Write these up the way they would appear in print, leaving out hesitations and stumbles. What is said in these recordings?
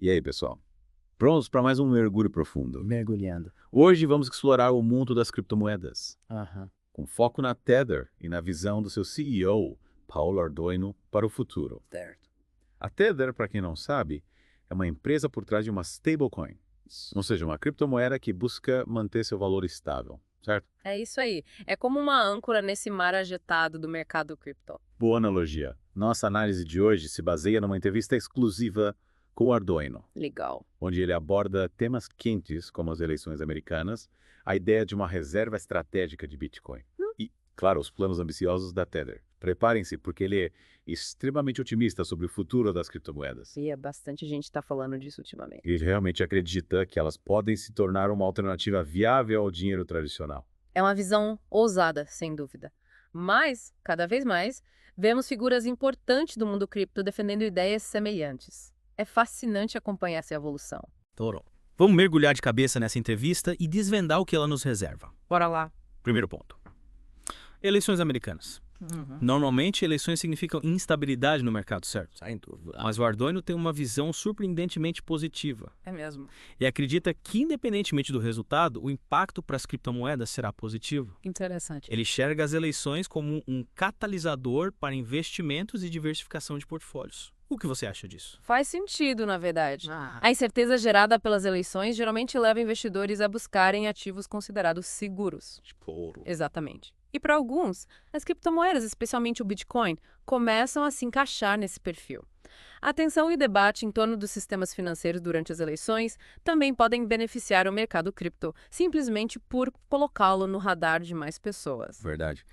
E aí, pessoal? Prontos para mais um mergulho profundo? Mergulhando. Hoje vamos explorar o mundo das criptomoedas, Aham. com foco na Tether e na visão do seu CEO, Paulo Ardoino, para o futuro. Certo. A Tether, para quem não sabe, é uma empresa por trás de uma stablecoin, ou seja, uma criptomoeda que busca manter seu valor estável, certo? É isso aí. É como uma âncora nesse mar agitado do mercado cripto. Boa analogia. Nossa análise de hoje se baseia numa entrevista exclusiva com o Ardoino, Legal. onde ele aborda temas quentes como as eleições americanas, a ideia de uma reserva estratégica de Bitcoin e, claro, os planos ambiciosos da Tether. Preparem-se, porque ele é extremamente otimista sobre o futuro das criptomoedas. E bastante gente está falando disso ultimamente. Ele realmente acredita que elas podem se tornar uma alternativa viável ao dinheiro tradicional. É uma visão ousada, sem dúvida. Mas, cada vez mais, vemos figuras importantes do mundo cripto defendendo ideias semelhantes. É fascinante acompanhar essa evolução. Toro. Vamos mergulhar de cabeça nessa entrevista e desvendar o que ela nos reserva. Bora lá. Primeiro ponto. Eleições americanas. Normalmente, eleições significam instabilidade no mercado, certo? Sem dúvida. Mas o Ardoino tem uma visão surpreendentemente positiva É mesmo. e acredita que, independentemente do resultado, o impacto para as criptomoedas será positivo. Interessante. Ele enxerga as eleições como um catalisador para investimentos e diversificação de portfólios. O que você acha disso? Faz sentido, na verdade. A incerteza gerada pelas eleições geralmente leva investidores a buscarem ativos considerados seguros. Exatamente. E para alguns, as criptomoedas, especialmente o Bitcoin, começam a se encaixar nesse perfil. A atenção e debate em torno dos sistemas financeiros durante as eleições também podem beneficiar o mercado cripto, simplesmente por colocá-lo no radar de mais pessoas. Verdade.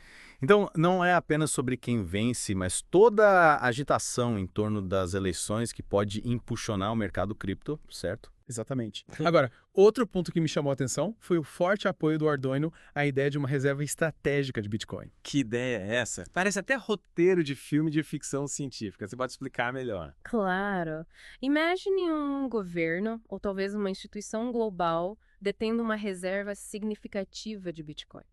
Então, não é apenas sobre quem vence, mas toda a agitação em torno das eleições que pode impulsionar o mercado cripto, certo? Exatamente. Agora, outro ponto que me chamou a atenção foi o forte apoio do Ardoino à ideia de uma reserva estratégica de Bitcoin. Que ideia é essa? Parece até roteiro de filme de ficção científica. Você pode explicar melhor? Claro. Imagine um governo, ou talvez uma instituição global, detendo uma reserva significativa de Bitcoin.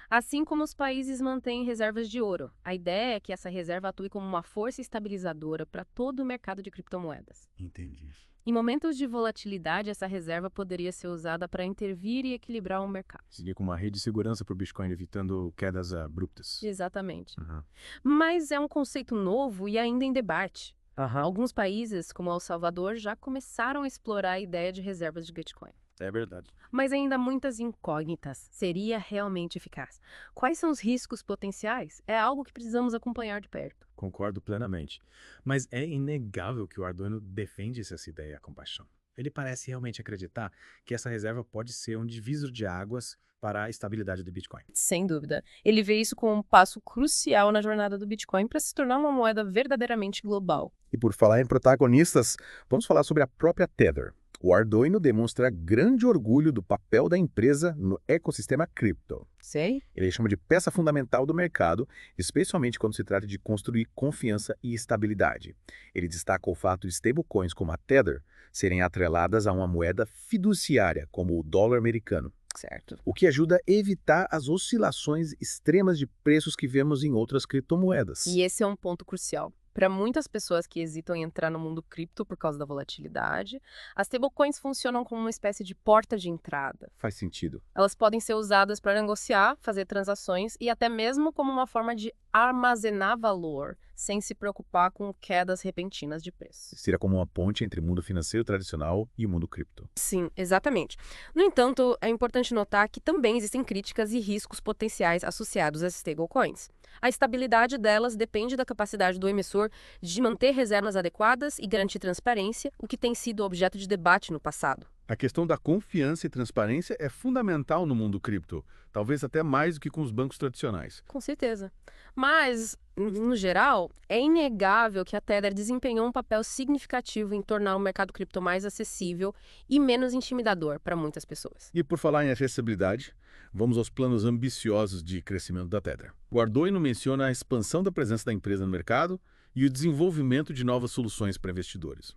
Assim como os países mantêm reservas de ouro. A ideia é que essa reserva atue como uma força estabilizadora para todo o mercado de criptomoedas. Entendi. Em momentos de volatilidade, essa reserva poderia ser usada para intervir e equilibrar o mercado. Seria como uma rede de segurança para o Bitcoin, evitando quedas abruptas. Exatamente. Uhum. Mas é um conceito novo e ainda em debate. Alguns países, como El Salvador, já começaram a explorar a ideia de reservas de Bitcoin. É verdade. Mas ainda há muitas incógnitas. Seria realmente eficaz? Quais são os riscos potenciais? É algo que precisamos acompanhar de perto. Concordo plenamente. Mas é inegável que o Ardoino defende essa ideia com paixão. Ele parece realmente acreditar que essa reserva pode ser um divisor de águas para a estabilidade do Bitcoin. Sem dúvida. Ele vê isso como um passo crucial na jornada do Bitcoin para se tornar uma moeda verdadeiramente global. E por falar em protagonistas, vamos falar sobre a própria Tether. O Ardoino demonstra grande orgulho do papel da empresa no ecossistema cripto. Sei? Ele chama de peça fundamental do mercado, especialmente quando se trata de construir confiança e estabilidade. Ele destaca o fato de stablecoins como a Tether serem atreladas a uma moeda fiduciária, como o dólar americano, Certo. o que ajuda a evitar as oscilações extremas de preços que vemos em outras criptomoedas. E esse é um ponto crucial. Para muitas pessoas que hesitam em entrar no mundo cripto por causa da volatilidade, as stablecoins funcionam como uma espécie de porta de entrada. Faz sentido. Elas podem ser usadas para negociar, fazer transações e até mesmo como uma forma de armazenar valor, sem se preocupar com quedas repentinas de preço. Seria como uma ponte entre o mundo financeiro tradicional e o mundo cripto. Sim, exatamente. No entanto, é importante notar que também existem críticas e riscos potenciais associados às stablecoins. A estabilidade delas depende da capacidade do emissor de manter reservas adequadas e garantir transparência, o que tem sido objeto de debate no passado. A questão da confiança e transparência é fundamental no mundo cripto, talvez até mais do que com os bancos tradicionais. Com certeza. Mas, no geral, é inegável que a Tether desempenhou um papel significativo em tornar o mercado cripto mais acessível e menos intimidador para muitas pessoas. E por falar em acessibilidade, vamos aos planos ambiciosos de crescimento da Tether. O Ardoino menciona a expansão da presença da empresa no mercado e o desenvolvimento de novas soluções para investidores.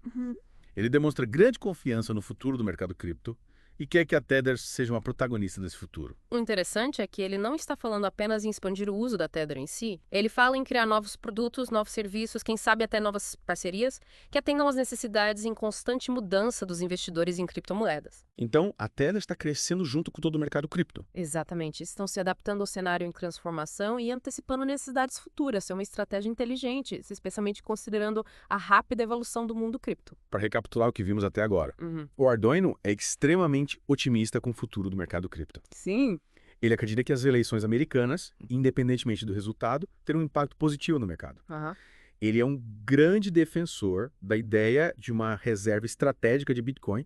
Ele demonstra grande confiança no futuro do mercado cripto e quer que a Tether seja uma protagonista desse futuro. O interessante é que ele não está falando apenas em expandir o uso da Tether em si. Ele fala em criar novos produtos, novos serviços, quem sabe até novas parcerias, que atendam às necessidades em constante mudança dos investidores em criptomoedas. Então, a Tether está crescendo junto com todo o mercado cripto. Exatamente. Estão se adaptando ao cenário em transformação e antecipando necessidades futuras. É uma estratégia inteligente, especialmente considerando a rápida evolução do mundo cripto. Para recapitular o que vimos até agora, Uhum. o Arduino é extremamente otimista com o futuro do mercado cripto. Sim. Ele acredita que as eleições americanas, independentemente do resultado, terão um impacto positivo no mercado. Aham. Ele é um grande defensor da ideia de uma reserva estratégica de Bitcoin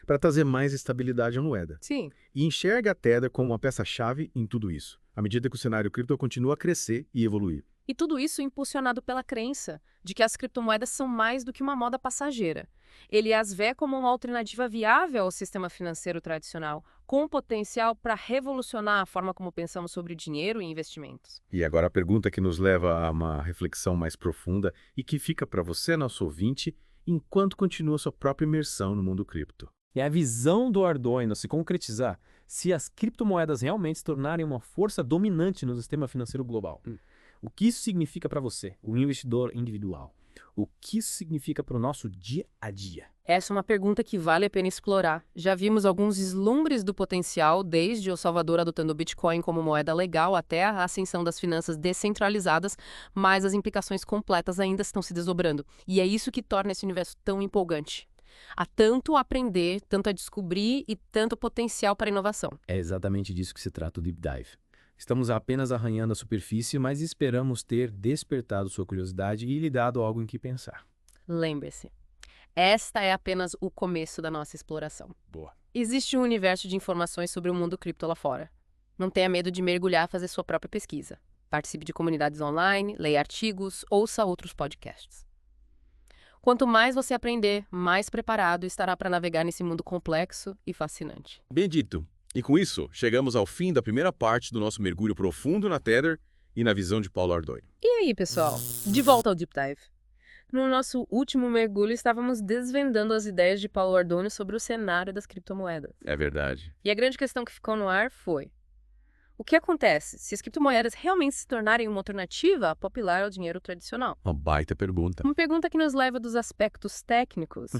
para trazer mais estabilidade à moeda. Sim. E enxerga a Tether como uma peça-chave em tudo isso, à medida que o cenário cripto continua a crescer e evoluir. E tudo isso impulsionado pela crença de que as criptomoedas são mais do que uma moda passageira. Ele as vê como uma alternativa viável ao sistema financeiro tradicional, com potencial para revolucionar a forma como pensamos sobre dinheiro e investimentos. E agora a pergunta que nos leva a uma reflexão mais profunda e que fica para você, nosso ouvinte, enquanto continua sua própria imersão no mundo cripto. E a visão do Arduino se concretizar se as criptomoedas realmente se tornarem uma força dominante no sistema financeiro global. O que isso significa para você, o investidor individual? O que isso significa para o nosso dia a dia? Essa é uma pergunta que vale a pena explorar. Já vimos alguns vislumbres do potencial, desde El Salvador adotando o Bitcoin como moeda legal até a ascensão das finanças descentralizadas, mas as implicações completas ainda estão se desdobrando. E é isso que torna esse universo tão empolgante. Há tanto a aprender, tanto a descobrir e tanto potencial para inovação. É exatamente disso que se trata o Deep Dive. Estamos apenas arranhando a superfície, mas esperamos ter despertado sua curiosidade e lhe dado algo em que pensar. Lembre-se, esta é apenas o começo da nossa exploração. Boa. Existe um universo de informações sobre o mundo cripto lá fora. Não tenha medo de mergulhar e fazer sua própria pesquisa. Participe de comunidades online, leia artigos, ouça outros podcasts. Quanto mais você aprender, mais preparado estará para navegar nesse mundo complexo e fascinante. Bem dito. E com isso, chegamos ao fim da primeira parte do nosso mergulho profundo na Tether e na visão de Paulo Arduino. E aí, pessoal? De volta ao Deep Dive. No nosso último mergulho, estávamos desvendando as ideias de Paulo Arduino sobre o cenário das criptomoedas. É verdade. E a grande questão que ficou no ar foi: o que acontece se as criptomoedas realmente se tornarem uma alternativa popular ao dinheiro tradicional? Uma baita pergunta. Uma pergunta que nos leva dos aspectos técnicos,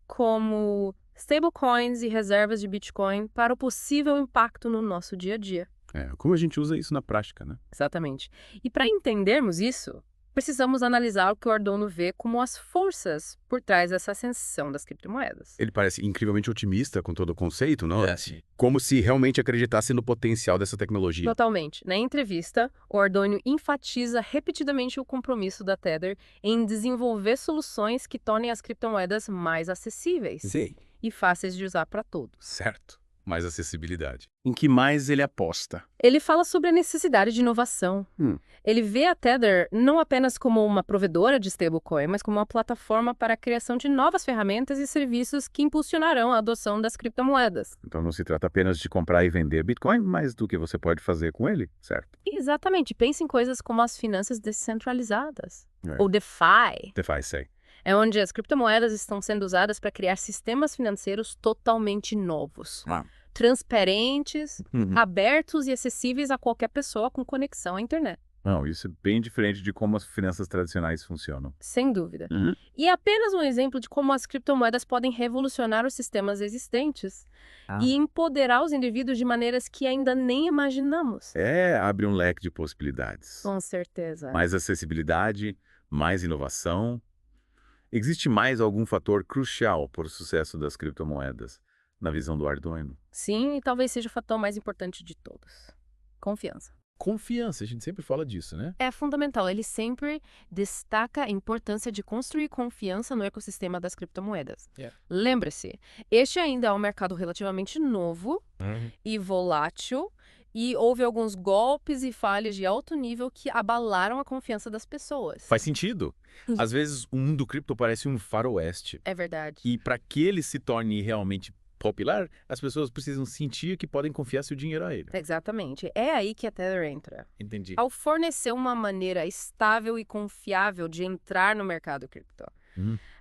como stablecoins e reservas de Bitcoin, para o possível impacto no nosso dia a dia. Como a gente usa isso na prática, né? Exatamente. E para entendermos isso, precisamos analisar o que o Arduino vê como as forças por trás dessa ascensão das criptomoedas. Ele parece incrivelmente otimista com todo o conceito, não? Sim. Como se realmente acreditasse no potencial dessa tecnologia. Totalmente. Na entrevista, o Arduino enfatiza repetidamente o compromisso da Tether em desenvolver soluções que tornem as criptomoedas mais acessíveis Sei. e fáceis de usar para todos. Certo. Mais acessibilidade. Em que mais ele aposta? Ele fala sobre a necessidade de inovação. Ele vê a Tether não apenas como uma provedora de stablecoin, mas como uma plataforma para a criação de novas ferramentas e serviços que impulsionarão a adoção das criptomoedas. Então não se trata apenas de comprar e vender Bitcoin, mas do que você pode fazer com ele, certo? Exatamente. Pense em coisas como as finanças descentralizadas, É. ou DeFi. DeFi, sei. É onde as criptomoedas estão sendo usadas para criar sistemas financeiros totalmente novos. Transparentes, abertos e acessíveis a qualquer pessoa com conexão à internet. Não, isso é bem diferente de como as finanças tradicionais funcionam. Sem dúvida. E é apenas um exemplo de como as criptomoedas podem revolucionar os sistemas existentes e empoderar os indivíduos de maneiras que ainda nem imaginamos. Abre um leque de possibilidades. Com certeza. Mais acessibilidade, mais inovação. Existe mais algum fator crucial para o sucesso das criptomoedas, na visão do Arduino? Sim, e talvez seja o fator mais importante de todos. Confiança. Confiança, a gente sempre fala disso, né? É fundamental. Ele sempre destaca a importância de construir confiança no ecossistema das criptomoedas. Lembre-se, este ainda é um mercado relativamente novo e volátil, e houve alguns golpes e falhas de alto nível que abalaram a confiança das pessoas. Faz sentido. Às vezes o mundo cripto parece um faroeste. É verdade. E para que ele se torne realmente popular, as pessoas precisam sentir que podem confiar seu dinheiro a ele. Exatamente. É aí que a Tether entra. Entendi. Ao fornecer uma maneira estável e confiável de entrar no mercado cripto.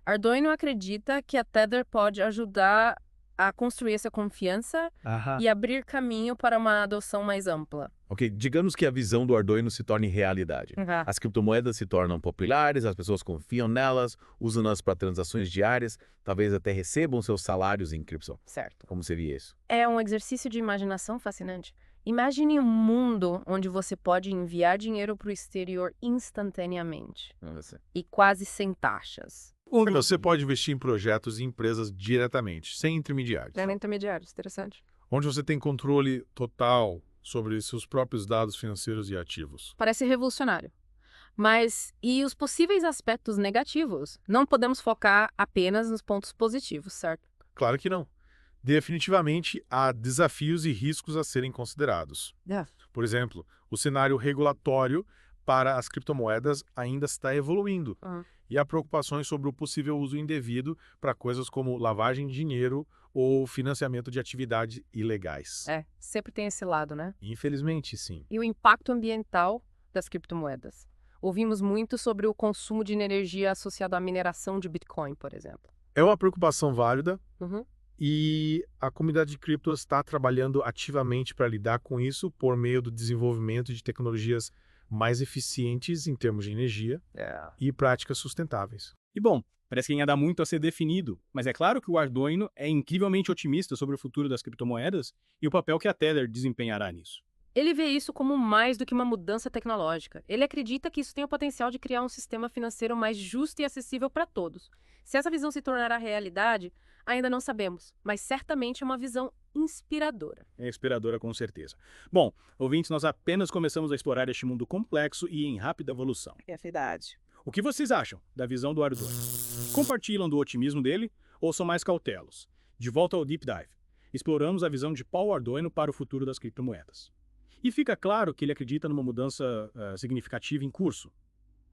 Arduino acredita que a Tether pode ajudar a construir essa confiança Aham. e abrir caminho para uma adoção mais ampla. Ok, digamos que a visão do Arduino se torne realidade. As criptomoedas se tornam populares, as pessoas confiam nelas, usam-nas para transações diárias, talvez até recebam seus salários em cripto. Certo. Como seria isso? É um exercício de imaginação fascinante. Imagine um mundo onde você pode enviar dinheiro para o exterior instantaneamente e quase sem taxas. Onde você pode investir em projetos e empresas diretamente, sem intermediários. Intermediários, interessante. Onde você tem controle total sobre seus próprios dados financeiros e ativos. Parece revolucionário. Mas e os possíveis aspectos negativos? Não podemos focar apenas nos pontos positivos, certo? Claro que não. Definitivamente há desafios e riscos a serem considerados. Por exemplo, o cenário regulatório para as criptomoedas ainda está evoluindo. E há preocupações sobre o possível uso indevido para coisas como lavagem de dinheiro ou financiamento de atividades ilegais. Sempre tem esse lado, né? Infelizmente, sim. E o impacto ambiental das criptomoedas. Ouvimos muito sobre o consumo de energia associado à mineração de Bitcoin, por exemplo. É uma preocupação válida. Uhum. E a comunidade de criptos está trabalhando ativamente para lidar com isso por meio do desenvolvimento de tecnologias mais eficientes em termos de energia e práticas sustentáveis. E bom, parece que ainda dá muito a ser definido, mas é claro que o Arduino é incrivelmente otimista sobre o futuro das criptomoedas e o papel que a Tether desempenhará nisso. Ele vê isso como mais do que uma mudança tecnológica. Ele acredita que isso tem o potencial de criar um sistema financeiro mais justo e acessível para todos. Se essa visão se tornará realidade, ainda não sabemos, mas certamente é uma visão inspiradora. É inspiradora, com certeza. Bom, ouvintes, nós apenas começamos a explorar este mundo complexo e em rápida evolução. É verdade. O que vocês acham da visão do Arduino? Compartilham do otimismo dele ou são mais cautelos? De volta ao Deep Dive. Exploramos a visão de Paul Arduino para o futuro das criptomoedas. E fica claro que ele acredita numa mudança significativa em curso.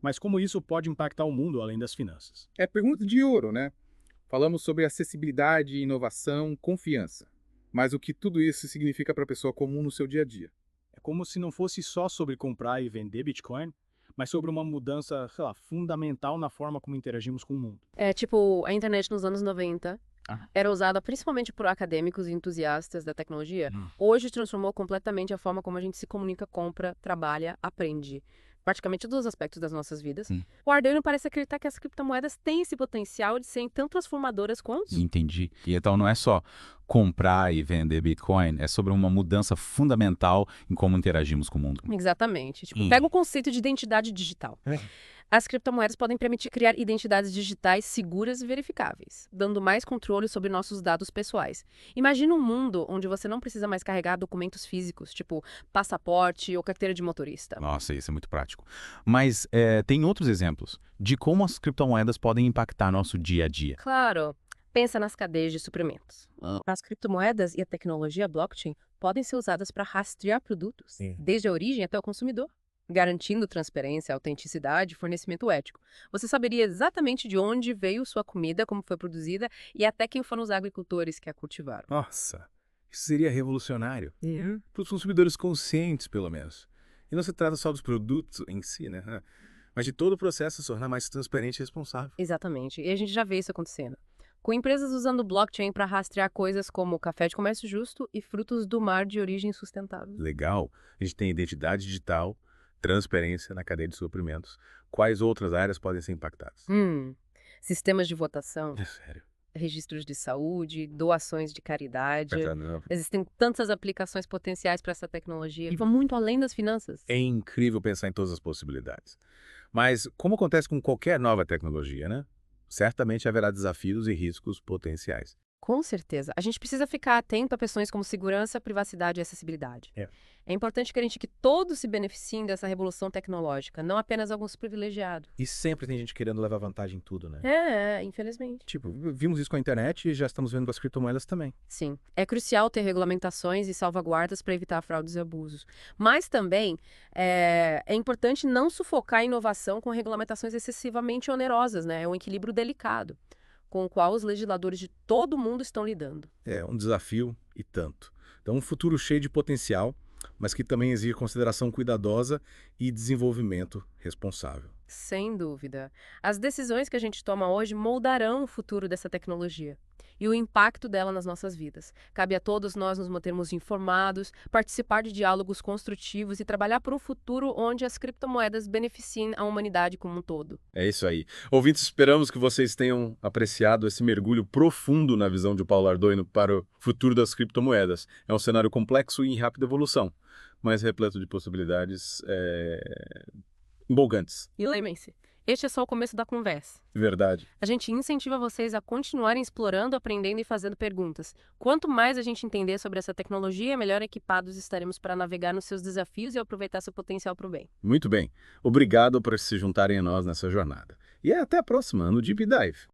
Mas como isso pode impactar o mundo além das finanças? É pergunta de ouro, né? Falamos sobre acessibilidade, inovação, confiança. Mas o que tudo isso significa para a pessoa comum no seu dia a dia? É como se não fosse só sobre comprar e vender Bitcoin, mas sobre uma mudança, fundamental na forma como interagimos com o mundo. Tipo, a internet nos anos 90 era usada principalmente por acadêmicos e entusiastas da tecnologia. Hoje transformou completamente a forma como a gente se comunica, compra, trabalha, aprende. Praticamente todos os aspectos das nossas vidas. O Arduino parece acreditar que as criptomoedas têm esse potencial de serem tão transformadoras quanto. Entendi. E então não é só comprar e vender Bitcoin, é sobre uma mudança fundamental em como interagimos com o mundo. Exatamente. Pega o conceito de identidade digital. As criptomoedas podem permitir criar identidades digitais seguras e verificáveis, dando mais controle sobre nossos dados pessoais. Imagina um mundo onde você não precisa mais carregar documentos físicos, tipo passaporte ou carteira de motorista. Nossa, isso é muito prático. Mas tem outros exemplos de como as criptomoedas podem impactar nosso dia a dia. Claro. Pensa nas cadeias de suprimentos. As criptomoedas e a tecnologia blockchain podem ser usadas para rastrear produtos, desde a origem até o consumidor, garantindo transparência, autenticidade e fornecimento ético. Você saberia exatamente de onde veio sua comida, como foi produzida e até quem foram os agricultores que a cultivaram. Nossa, isso seria revolucionário. Para os consumidores conscientes, pelo menos. E não se trata só dos produtos em si, né? Mas de todo o processo se tornar mais transparente e responsável. Exatamente. E a gente já vê isso acontecendo. Com empresas usando blockchain para rastrear coisas como café de comércio justo e frutos do mar de origem sustentável. Legal. A gente tem identidade digital, transparência na cadeia de suprimentos. Quais outras áreas podem ser impactadas? Sistemas de votação. É sério. Registros de saúde, doações de caridade. Não. Existem tantas aplicações potenciais para essa tecnologia. E vão muito além das finanças. É incrível pensar em todas as possibilidades. Mas, como acontece com qualquer nova tecnologia, né? Certamente haverá desafios e riscos potenciais. Com certeza. A gente precisa ficar atento a questões como segurança, privacidade e acessibilidade. É importante garantir que todos se beneficiem dessa revolução tecnológica, não apenas alguns privilegiados. E sempre tem gente querendo levar vantagem em tudo, né? Infelizmente. Tipo, vimos isso com a internet e já estamos vendo com as criptomoedas também. Sim. É crucial ter regulamentações e salvaguardas para evitar fraudes e abusos. Mas também é importante não sufocar a inovação com regulamentações excessivamente onerosas, né? É um equilíbrio delicado, com o qual os legisladores de todo o mundo estão lidando. É um desafio e tanto. Então, um futuro cheio de potencial, mas que também exige consideração cuidadosa e desenvolvimento responsável. Sem dúvida. As decisões que a gente toma hoje moldarão o futuro dessa tecnologia. e o impacto dela nas nossas vidas. Cabe a todos nós nos mantermos informados, participar de diálogos construtivos e trabalhar por um futuro onde as criptomoedas beneficiem a humanidade como um todo. É isso aí. Ouvintes, esperamos que vocês tenham apreciado esse mergulho profundo na visão de Paulo Ardoino para o futuro das criptomoedas. É um cenário complexo e em rápida evolução, mas repleto de possibilidades empolgantes. E lembrem-se, este é só o começo da conversa. Verdade. A gente incentiva vocês a continuarem explorando, aprendendo e fazendo perguntas. Quanto mais a gente entender sobre essa tecnologia, melhor equipados estaremos para navegar nos seus desafios e aproveitar seu potencial para o bem. Muito bem. Obrigado por se juntarem a nós nessa jornada. E até a próxima, no Deep Dive.